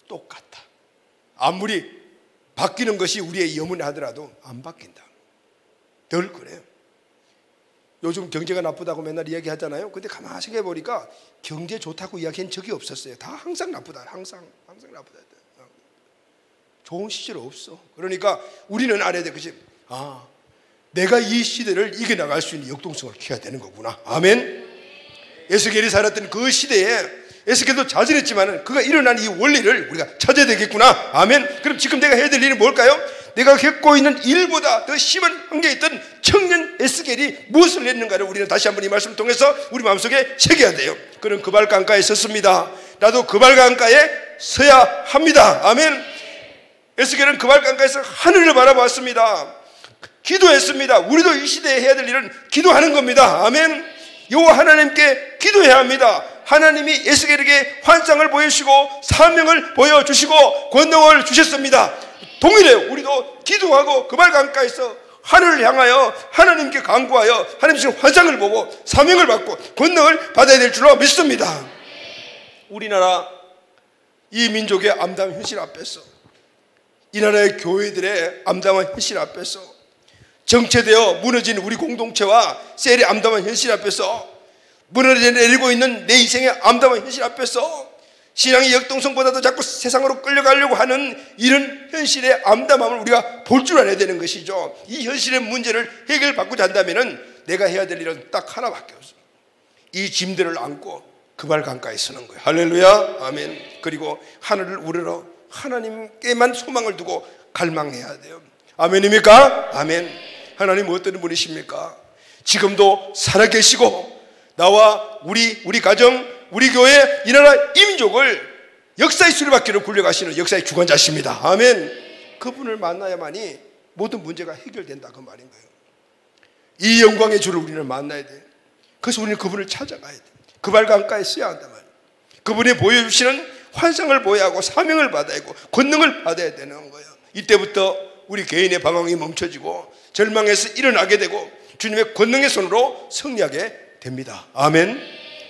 [SPEAKER 1] 똑같아. 아무리 바뀌는 것이 우리의 염원이 하더라도 안 바뀐다. 늘 그래요. 요즘 경제가 나쁘다고 맨날 이야기하잖아요. 근데 가만히 생각해 보니까 경제 좋다고 이야기한 적이 없었어요. 다 항상 나쁘다. 항상 나쁘다. 좋은 시절 없어. 그러니까 우리는 알아야 돼. 그치? 내가 이 시대를 이겨나갈 수 있는 역동성을 키워야 되는 거구나. 아멘. 에스겔이 살았던 그 시대에 에스겔도 자진했지만 그가 일어난 이 원리를 우리가 찾아야 되겠구나. 아멘. 그럼 지금 내가 해야 될 일은 뭘까요? 내가 겪고 있는 일보다 더 심한 환경에 있던 청년 에스겔이 무엇을 했는가를 우리는 다시 한번 이 말씀을 통해서 우리 마음속에 새겨야 돼요. 그는 그발 강가에 섰습니다. 나도 그발 강가에 서야 합니다. 아멘. 에스겔은 그발 강가에서 하늘을 바라보았습니다. 기도했습니다. 우리도 이 시대에 해야 될 일은 기도하는 겁니다. 아멘. 여호와 하나님께 기도해야 합니다. 하나님이 에스겔에게 환상을 보여주시고 사명을 보여주시고 권능을 주셨습니다. 동일해요. 우리도 기도하고 그발 강가에서 하늘을 향하여 하나님께 간구하여 하나님 주신 환상을 보고 사명을 받고 권능을 받아야 될 줄로 믿습니다. 우리나라 이 민족의 암담한 현실 앞에서, 이 나라의 교회들의 암담한 현실 앞에서, 정체되어 무너진 우리 공동체와 셀의 암담한 현실 앞에서, 무너져 내리고 있는 내 인생의 암담한 현실 앞에서 신앙의 역동성보다도 자꾸 세상으로 끌려가려고 하는 이런 현실의 암담함을 우리가 볼 줄 알아야 되는 것이죠. 이 현실의 문제를 해결받고자 한다면 내가 해야 될 일은 딱 하나밖에 없습니다. 이 짐들을 안고 그발 강가에 서는 거예요. 할렐루야. 아멘. 그리고 하늘을 우러러 하나님께만 소망을 두고 갈망해야 돼요. 아멘입니까? 아멘. 하나님 어떤 분이십니까? 지금도 살아계시고 나와 우리 가정, 우리 교회, 이 나라 이민족을 역사의 수레바퀴로 굴려가시는 역사의 주관자십니다. 아멘. 그분을 만나야만이 모든 문제가 해결된다 그 말인 거예요. 이 영광의 주를 우리는 만나야 돼. 그래서 우리는 그분을 찾아가야 돼. 그발 강가에 서야 한단 말이에요. 그분이 보여주시는 환상을 보여야 하고 사명을 받아야 하고 권능을 받아야 되는 거예요. 이때부터 우리 개인의 방황이 멈춰지고 절망에서 일어나게 되고 주님의 권능의 손으로 승리하게 됩니다. 아멘.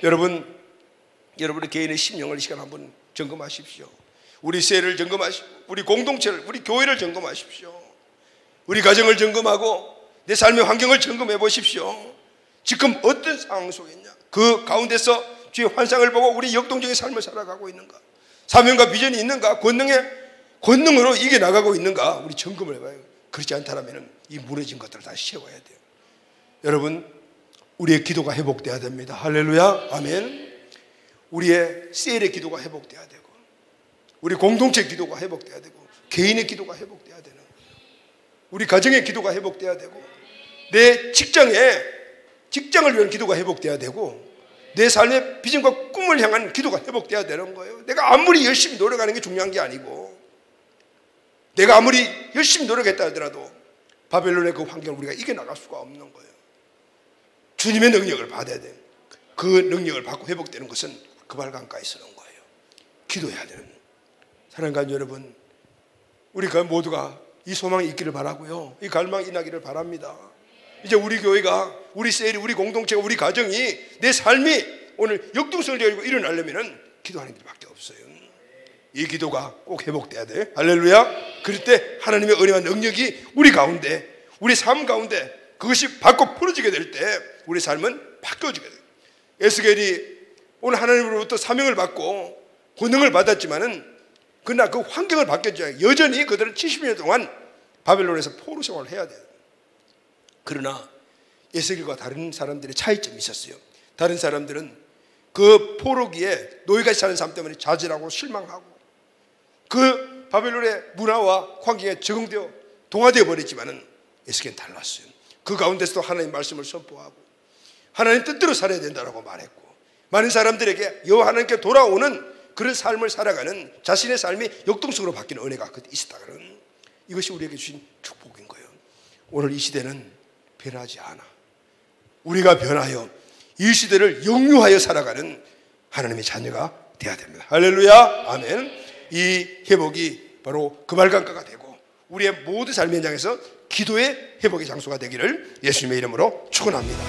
[SPEAKER 1] 여러분의 개인의 심령을 이 시간 한번 점검하십시오. 우리 세를 점검하시고 우리 공동체를, 우리 교회를 점검하십시오. 우리 가정을 점검하고 내 삶의 환경을 점검해 보십시오. 지금 어떤 상황 속에 있냐? 그 가운데서 주의 환상을 보고 우리 역동적인 삶을 살아가고 있는가? 사명과 비전이 있는가? 권능으로 이겨나가고 있는가? 우리 점검을 해봐요. 그렇지 않다면 이 무너진 것들을 다시 세워야 돼요. 여러분, 우리의 기도가 회복돼야 됩니다. 할렐루야. 아멘. 우리의 셀의 기도가 회복돼야 되고 우리 공동체 기도가 회복돼야 되고 개인의 기도가 회복돼야 되는 거예요. 우리 가정의 기도가 회복돼야 되고 내 직장을 위한 기도가 회복돼야 되고 내 삶의 비전과 꿈을 향한 기도가 회복돼야 되는 거예요. 내가 아무리 열심히 노력하는 게 중요한 게 아니고 내가 아무리 열심히 노력했다 하더라도 바벨론의 그 환경을 우리가 이겨나갈 수가 없는 거예요. 주님의 능력을 받아야 돼요. 그 능력을 받고 회복되는 것은 그발 강가에 서는 거예요. 기도해야 되는. 사랑하는 여러분, 우리가 모두가 이 소망이 있기를 바라고요. 이 갈망이 임하기를 바랍니다. 이제 우리 교회가, 우리 셀이, 우리 공동체가, 우리 가정이, 내 삶이 오늘 역동성을 가지고 일어나려면 기도하는 길밖에 없어요. 이 기도가 꼭 회복돼야 돼. 할렐루야. 그럴 때 하나님의 은혜와 능력이 우리 가운데, 우리 삶 가운데 그것이 받고 풀어지게 될 때 우리 삶은 바뀌어지게 돼요. 에스겔이 오늘 하나님으로부터 사명을 받고 권능을 받았지만은 그러나 그 환경을 바뀌었죠. 여전히 그들은 70년 동안 바벨론에서 포로 생활을 해야 돼요. 그러나 에스겔과 다른 사람들의 차이점이 있었어요. 다른 사람들은 그 포로기에 노예같이 사는 삶 때문에 좌절하고 실망하고 그 바벨론의 문화와 환경에 적응되어 동화되어 버렸지만은 에스겔은 달랐어요. 그 가운데서도 하나님의 말씀을 선포하고 하나님 뜻대로 살아야 된다고 말했고 많은 사람들에게 여호와 하나님께 돌아오는 그런 삶을 살아가는 자신의 삶이 역동성으로 바뀌는 은혜가 그때 있었다는 이것이 우리에게 주신 축복인 거예요. 오늘 이 시대는 변하지 않아. 우리가 변하여 이 시대를 영유하여 살아가는 하나님의 자녀가 되어야 됩니다. 할렐루야. 아멘. 이 회복이 바로 그발 강가가 되고 우리의 모든 삶의 현장에서 기도의 회복의 장소가 되기를 예수님의 이름으로 축원합니다.